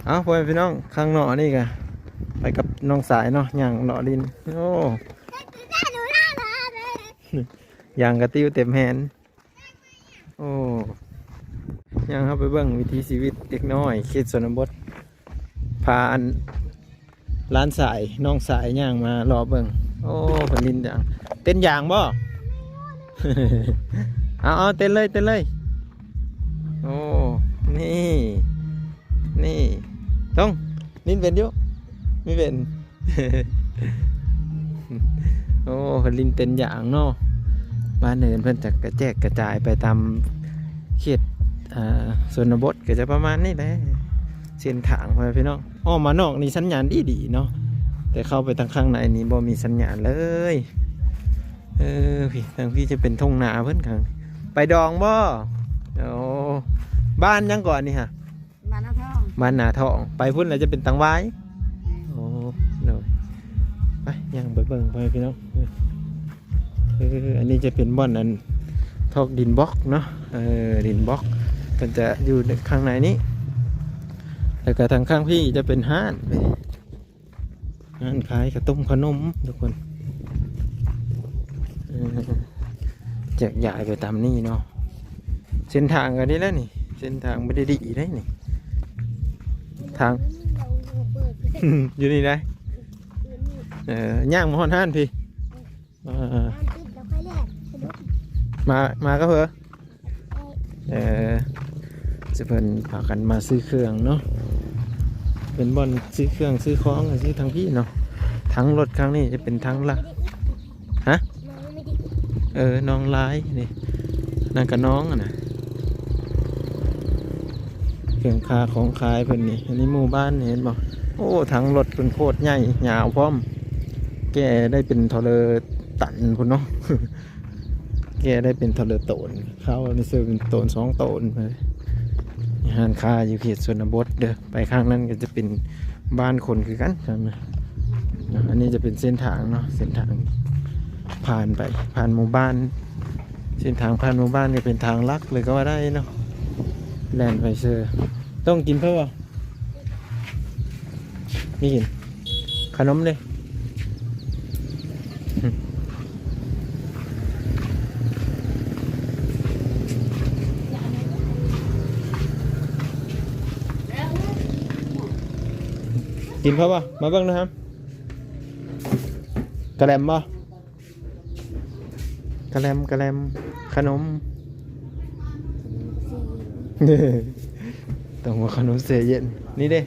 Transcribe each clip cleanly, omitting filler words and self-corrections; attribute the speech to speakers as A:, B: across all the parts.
A: เอาพ่อแม่พี่น้องข้างนอกนี่กันไปกับน้องสายเนาะย่างเลาะดินโอ้ย่างกระติ้วเต็มแฮนโอ้ย่างเข้าไปเบิ่งวิถีชีวิตเด็กน้อยเขตชนบทพาอันร้านสายน้องสายย่างมารอเบิ่งโอ้ผลินอย่างเต้นอย่างบ่ เอาเต้นเลยเต้นเลยโอ้นี่ต้องนินเป็นอยู่ไม่เป็น โอ้ผลินเต้นอย่างเนาะบ้านเนินเพิ่นจะกระแจกกระจายไปตามเขตชนบทก็จะประมาณนี้แหละเส้นทางไปพี่น้องอ้อมานอกนี่สัญญาณดีเนาะแต่เข้าไปทางข้างในนี้บ่มีสัญญาณเลยพี่ทางพี่จะเป็นทุ่งนาเพิ่นข้างไปดองบ่โอ้บ้านยังก่อนนี่ฮะบ้านนาทองบ้านนาทองไปพุ่นแล้วจะเป็นตังไว้โอ้เดี๋ยวไปยังไปเบิ่งไปพี่น้องอันนี้จะเป็นบ่อนนั้นทอกดินบล็อกเนาะดินบล็อกมันจะอยู่ข้างในนี้แล้วก็ทางข้างพี่จะเป็นห้านขายข้าวต้มขนมทุกคนแจกจ่ายไปตามนี่เนาะเส้นทางกันนี้แล้วนี่เส้นทางไม่ได้ดีได้นี่ทาง อยู่นี่ได้ย่างมาฮอนห้านพี่มาก็เพื่อจะเพิ่นพากันมาซื้อเครื่องเนาะเป็นบ่อนซื้อเครื่องซื้อของซื้อทางพี่เนาะทั้งรถครั้งนี้จะเป็นทั้งละฮะน้องร้ายนี่นั่นกับน้องนะเครื่องคาของขายเพิ่นนี่อันนี้หมู่บ้านเห็นบ่โอ้ทั้งรถเป็นโคตรใหญ่ยาวพร้อมแกได้เป็นทอเลตันพุ่นเนาะ แกได้เป็นทอเลโตนเข้าในซื้อเป็นโตน2 โตนไปหานคาอยู่เขตชนบทเด้อไปข้างนั้นก็จะเป็นบ้านคนคือกันครับอันนี้จะเป็นเส้นทางเนาะเส้นทางผ่านไปผ่านหมู่บ้านเส้นทางผ่านหมู่บ้านก็เป็นทางลักเลยก็ว่าได้เนาะแลนด์ไฟเซอร์ต้องกินเพื่อมีกินขนมเลยกินเพื่อมาเบิ่งนะครับกระแลมบ่กระแลมขนม ต้องมาขนมเสียเย็นนี่เด้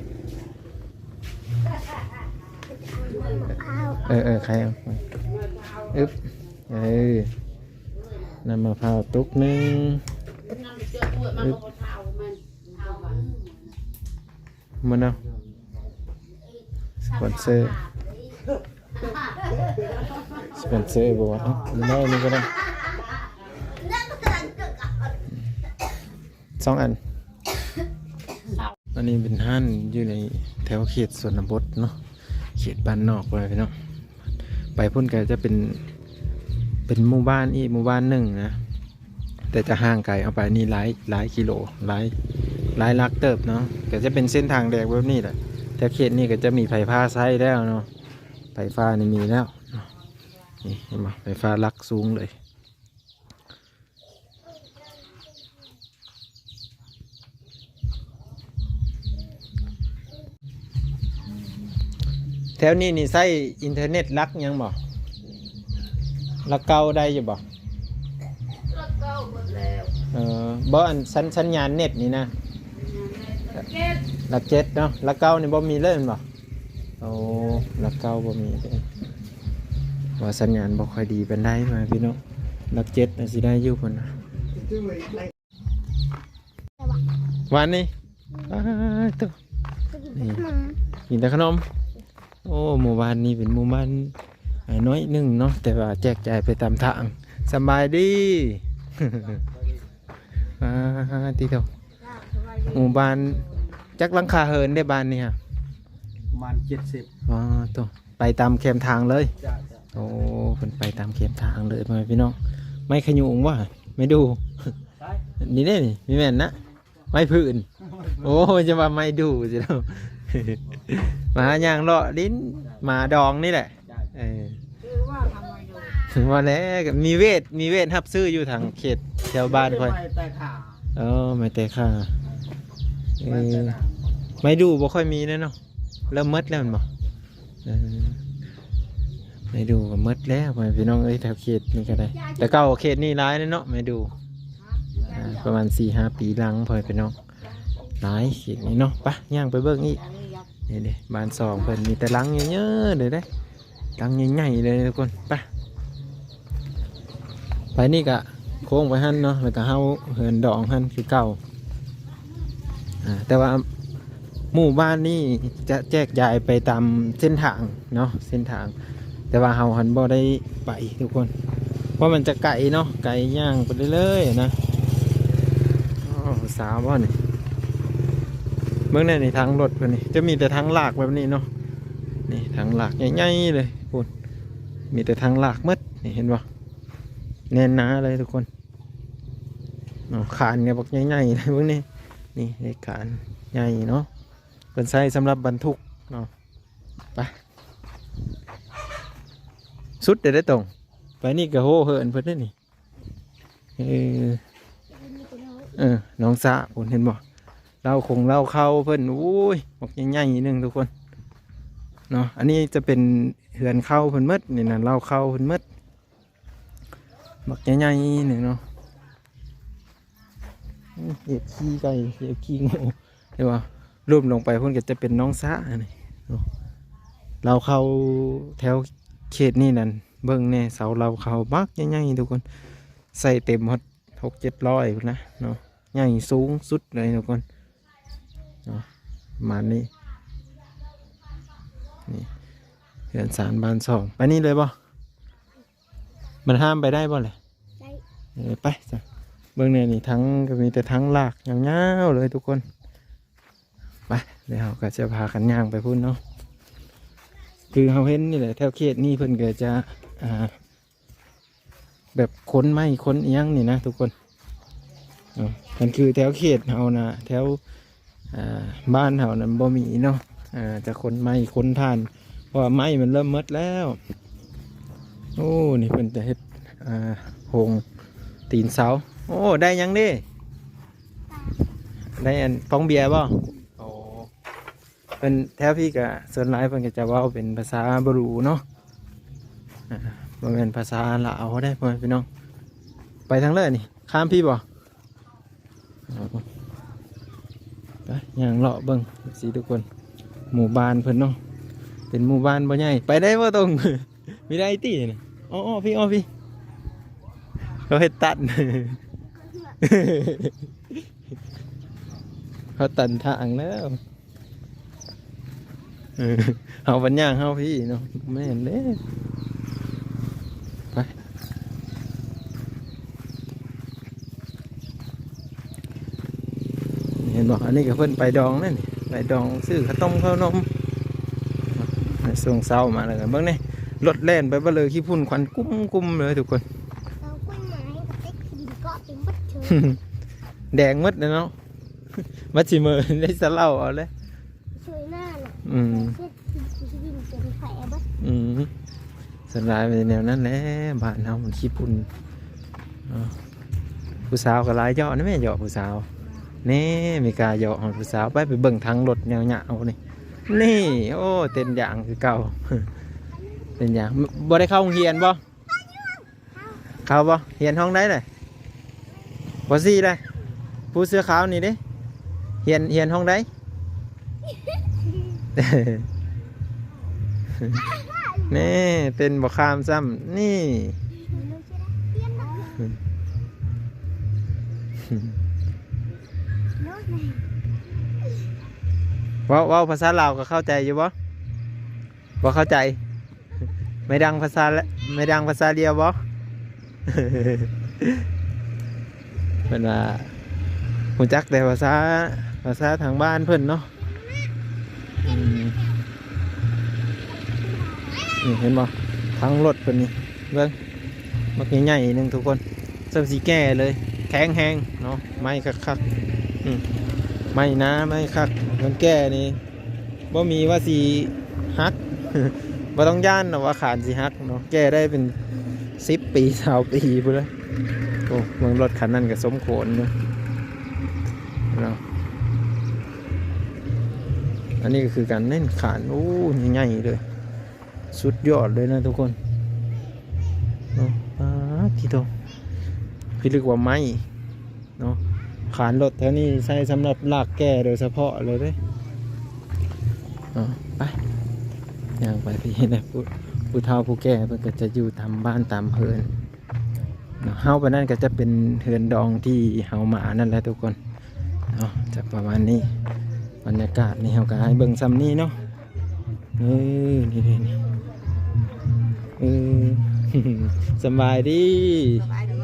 A: ใครเอาอึ๊บน้ำมะพร้าวตุกนึงอึ๊บมันเอาสปอนเซอร์บอกว่าได้นี่ก็ได้2 อันอันนี้เป็นห้านอยู่ในแถวเขตชนบทเนาะเขตบ้านนอกไปเนาะไปพุ่นก็จะเป็นหมู่บ้านอีกหมู่บ้านหนึ่งนะแต่จะห่างไกลเอาไปนี่หลายกิโลหลายลักเติบเนาะก็จะเป็นเส้นทางแดงแบบนี้แหละแต่เขตนี้ก็จะมีไฟฟ้าใช้แล้วเนาะไฟฟ้านี่มีแล้วนี่เห็นไหมไฟฟ้าลักสูงเลยแถวนี้นี่ใช้อินเทอร์เน็ตลักยังบ่ลักเก่าได้อยู่บ่ลักเก่าหมดแล้วบ่อันสัญญาณเน็ตนี่นะลักเจ็ดเนาะลักเก่านี่บ่มีเลยบ่โอ้ลักเก่าบ่มีว่าสัญญาณบ่ค่อยดีเป็นได้มาพี่น้องลักเจ็ดน่ะสิได้อยู่พุ่นนะวันนี้ตัวนี่กินแต่ขนมโอ้หมู่บ้านนี้เป็นหมู่บ้านน้อยหนึ่งเนาะแต่ว่าแจกจ่ายไปตามทางสบายดี ที่เท่าหมู่บ้านจักหลังคาเฮินได้บ้านนี่ฮะประมาณ70ตัวไปตามเข็มทางเลยโอ้เป็นไปตามเข็มทางเลยพี่น้องไม่ขยุงว่าไม่ดูนี่ได้นี่มีแม่นนะ ไม้พื้นโอ้จะมาไม้ดูสิเนาะ หมาย่างเลาะลิ้นหมาดองนี่แหละ
B: คือว่าทำไมดู
A: มาแล้วมีเวทรับซื้ออยู่ทางเขตแถวบ้านค่อย
B: ไม่แต่ขา
A: ไม่แต่ค่ะไม่ดูบ่ค่อยมีแล้วเนาะเริ่มมืดแล้วมันบ่ไม่ดูก็มืดแล้วพี่น้องเอ้ยแถวเขตนี่ก็ได้แต่เก่าเขตนี่ร้ายเนาะไม่ดูประมาณ 4-5 ปีหลังพอพี่น้องร้ายเขตนี้เนาะไปย่างไปเบิ่งอีกนี่บ้านสองเพิ่นมีแต่หลังเยอะๆเลยได้หลังใหญ่ๆเลยทุกคนไปนี่กะโค้งไปหั่นเนาะแล้วก็เฮาเหินดองหั่นคือเก่าแต่ว่าหมู่บ้านนี่จะแจกจ่ายไปตามเส้นทางเนาะเส้นทางแต่ว่าเฮาหันบ่ได้ไปทุกคนเพราะมันจะไกลเนาะไกลย่างไปเรื่อยๆนะสาวบ่นี่เมื่อในทางรถเพิ่นนี่จะมีแต่ทางลากแบบนี้เนาะนี่ทางลากใหญ่ๆเลยคุณมีแต่ทางลากมืดนี่เห็นบ่แน่นหนาเลยทุกคนขานเนี่ยบอกใหญ่ๆเลยพวกนี้นี่เลขขานใหญ่เนาะเป็นไซส์สำหรับบรรทุกเนาะไปสุดเดี๋ยวได้ตรงไปนี่กระโหเหินเพื่อนได้นี่น้องสะผมเห็นบ่เราคงเล่าเข้าเพื่อนอุ้ยบอกใหญ่ๆนึงทุกคนเนาะอันนี้จะเป็นเหือนเข้าเพื่อนมืดนี่นะเล่าเข้าเพื่อนมืดบอกใหญ่ๆหนึ่งเนาะเหยียบขี้ไก่เหยียบขี้งูเห็นป่ะรูปลงไปเพื่อนก็จะเป็นน้องสะนี่เราเข้าแถวเขตนี่นั่นเบิ้งแน่เสาเราเข้าบักใหญ่ๆทุกคนใส่เต็มหมด600-700นะเนาะใหญ่สูงสุดเลยทุกคนเนาะมานี่เรือนสารบ้านสองไปนี่เลยป่ะมันห้ามไปได้ป่ะเลยไปจ้ะเบื้องในนี่ทั้งก็มีแต่ทั้งหลากยาวๆเลยทุกคนไปเดี๋ยวเราก็จะพากันย่างไปพุ่นเนาะคือเขาเห็นนี่แหละแถวเขตนี่เพิ่นก็จะแบบค้นไม้ค้นเอียงนี่นะทุกคนมันคือแถวเขตเขานะแถวบ้านเขานั้นบ่มีเนาะจะค้นไม้ค้นท่านเพราะว่าไม้มันเริ่มมดแล้วโอ้นี่เพิ่นจะเฮ็ดโฮงตีนเสาโอ้ได้ยังดิได้อันฟองเบียร์บ่โอ้เป็นแถวพี่กับส่วนหลายเพิ่นก็จะว่าเป็นภาษาบรูเนาะบ่แม่นภาษาลาวได้พ่อพี่น้องไปทางเลยนี่ข้ามพี่บ่ไปย่างเลาะเบิ่งสิทุกคนหมู่บ้านเพิ่นเนาะเป็นหมู่บ้านบ่ใหญ่ไปได้บ่ตรง มีได้ติน่ะอ้อพี่เขาให้ตัด เขาตันทางแล้วเอาบัญญัติเอาพี่เนาะไม่เห็นเลยไปเห็นบอกอันนี้กับเพื่อนไปดองนั่นไปดองซื้อข้าวต้มข้าวนมส่งเศร้ามาเลยกันเบื้องนี่รถแล่นไปบ่เลยขี้พุ่นควันกุ้มเลยทุกคนแดงมัดเลยเนาะมัดชิมอได้สเล่าเอาเลยสลายไปแนวนั้นแหละบ้านเรามันขี้พุ่นผู้สาวก็หลายเยาะนะแม่เยาะผู้สาวนี่มีกาเยาะของผู้สาวไปเบิ่งทางรถแนวหยาเอานี่โอ้เต้นอย่างคือเก่าเต้นอย่างบ่ได้เข้าโรงเรียนบ่เข้าบ่เรียนห้องได้เลยบ่ซี่ได้ผู้เสื้อขาวนี่ดิเรียนห้องได้ นี่เต้นบ่ข้ามซ้ำนี่ว้าวภาษาลาวก็เข้าใจอยู่บ่เข้าใจไม่ดังภาษาเดียวบ่ เป็นว่าหูจักแต่ภาษาทางบ้านเพิ่นเนาะนี่เห็นบ่ทั้งรถเพิ่นนี่เบิ่งมักใหญ่ๆนึงทุกคนเริ่มสีแก่เลยแข็งแห้งเนาะไม้คักๆ ไม่นะไม่คักมันแก่นี่บ่มีว่าสิฮัก บ่ต้องย่านนะว่าขานสิฮักเนาะแก่ได้เป็น10 ปี20 ปีพุ่นเลยโอ้เมืองรถคันนั้นก็สมโขนเนาะเนาะอันนี้ก็คือการเล่นขานโอ้ใหญ่ๆเลยสุดยอดเลยนะทุกคนเนาะที่โตพี่ลึกว่าไม้เนาะขานรถแถวนี้ใช้สำหรับลากแก่โดยเฉพาะเลยเด้ไปย่างไปพี่นะผู้เฒ่าผู้แก่เพิ่นก็จะอยู่ตามบ้านตามเฮือนเนาะเฮาไปนั่นก็จะเป็นเฮือนดองที่เฮามานั่นแหละทุกคนเนาะจะประมาณนี้บรรยากาศนี่เฮาก็ให้เบิ่งซ้ำนี้เนาะนี่สบายดี
B: สบายดี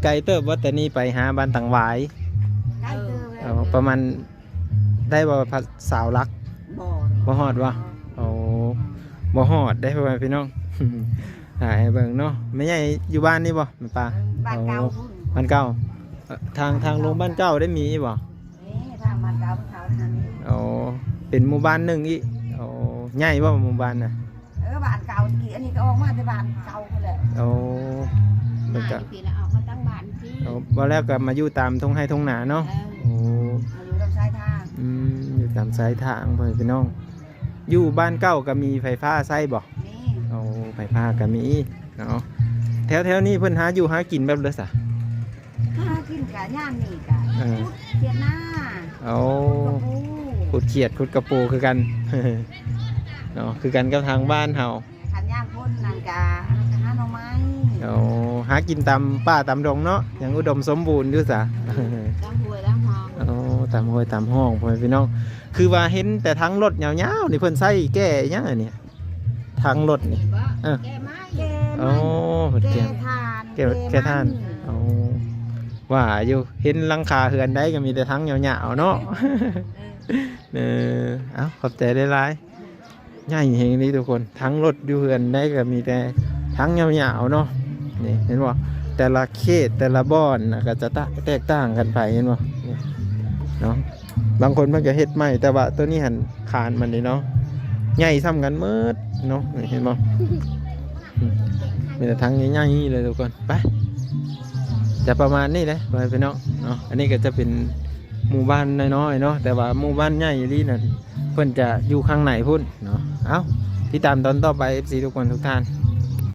A: ไกลเติบว่าแต่นี่ไปหาบ้านต่างหวาย
B: ใกล้เจอแล้
A: เอา
B: ว
A: ประมาณได้บ่พัดสาวรัก
B: บ่
A: บ่ฮอดวะโอ้บ่ฮอดได้พ่อแม่พี่น้อง หายเบิ่งเนาะไม่ใหญ่อยู่บ้านนี่บ่แม่ป้า
B: บ้านเก่าพุ่น
A: บ้านเก่าทางลงบ้านเก่าได้มีบ่
B: นี่ทางบ้านเก่าเขาทางนี้
A: โอ้เป็นหมู่บ้านหนึ่งอีกโอ้ใหญ่บ่หมู่บ้านน่ะ
B: บ้านเก่ากี่อันนี้ก็ออกมาแต่บ้านเก่าเขาแหละ
A: โอ้เพิ่นก็
C: ปีละออกมาตั้งบ้านที่
A: เอาบ่แล้วก็มาอยู่ตามทุ่งไร่ทุ่งนาเนาะโอ้
B: มาอยู่ตรงชายทาง
A: อยู่ตามสายทางพ่อแม่พี่น้องอยู่บ้านเก่าก็มีไฟฟ้าใช้บ่
B: นี่
A: เอาไฟฟ้าก็มีเนาะแถวนี้เพิ่นหาอยู่หากินแบบเด้อซะ
B: ถ้ากินกะย่ามนี่กะ
A: เออ
B: เขียดหน้า
A: เอา
B: กระปู
A: ขุดเขียดขุดกระปูคือกัน เนาะคือกันกับทางบ้านเฮา
B: ขันย่ามพ่นนั่นกะหาหน่อไม้
A: เอาหากินตามป่าตามดงเนาะยังอุดมสมบูรณ์อยู่ซะ
C: ตั้งหวยตั้งห้อง
A: เอาตามห้วยตามห้องพ่อแม่พี่น้องคือว่าเห็นแต่ทางรถยาวๆนี่เพิ่นใช้แก้หยังอันเนี่ยทางรถนี่
C: เห็นบ่แกไม้
B: แก
A: โอ้
B: ไม้
A: เพิ่น
B: แก
A: แก้
B: ทาน
A: แก้ทาน เอาว่าอยู่เห็นหลังคาเฮือนได้ก็มีแต่ทั้งยาวๆเนาะ เอาขอบใจได้หลายใหญ่เฮงนี่ทุกคนทั้งรถอยู่เฮือนได้ก็มีแต่ทั้งยาวๆเนาะนี่เห็นบ่แต่ละเขตแต่ละบ้อนน่ะก็จะแตกต่างกันไปเห็นบ่นี่เนาะบางคนมันก็เฮ็ดใหม่แต่ว่าตัวนี้หันคานมันนี่เนาะใหญ่ซ้ำกันหมืดเนาะนี่เห็นบ่มีแต่ทั้งใหญ่ๆเลยทุกคนไปจะประมาณนี้เลยไปเนาะอันนี้ก็จะเป็นหมู่บ้านน้อยๆเนาะแต่ว่าหมู่บ้านใหญ่ลีนั่นเพิ่นจะอยู่ข้างในพุ่นเนาะเอ้าติดตามตอนต่อไป FC ทุกคนทุกท่าน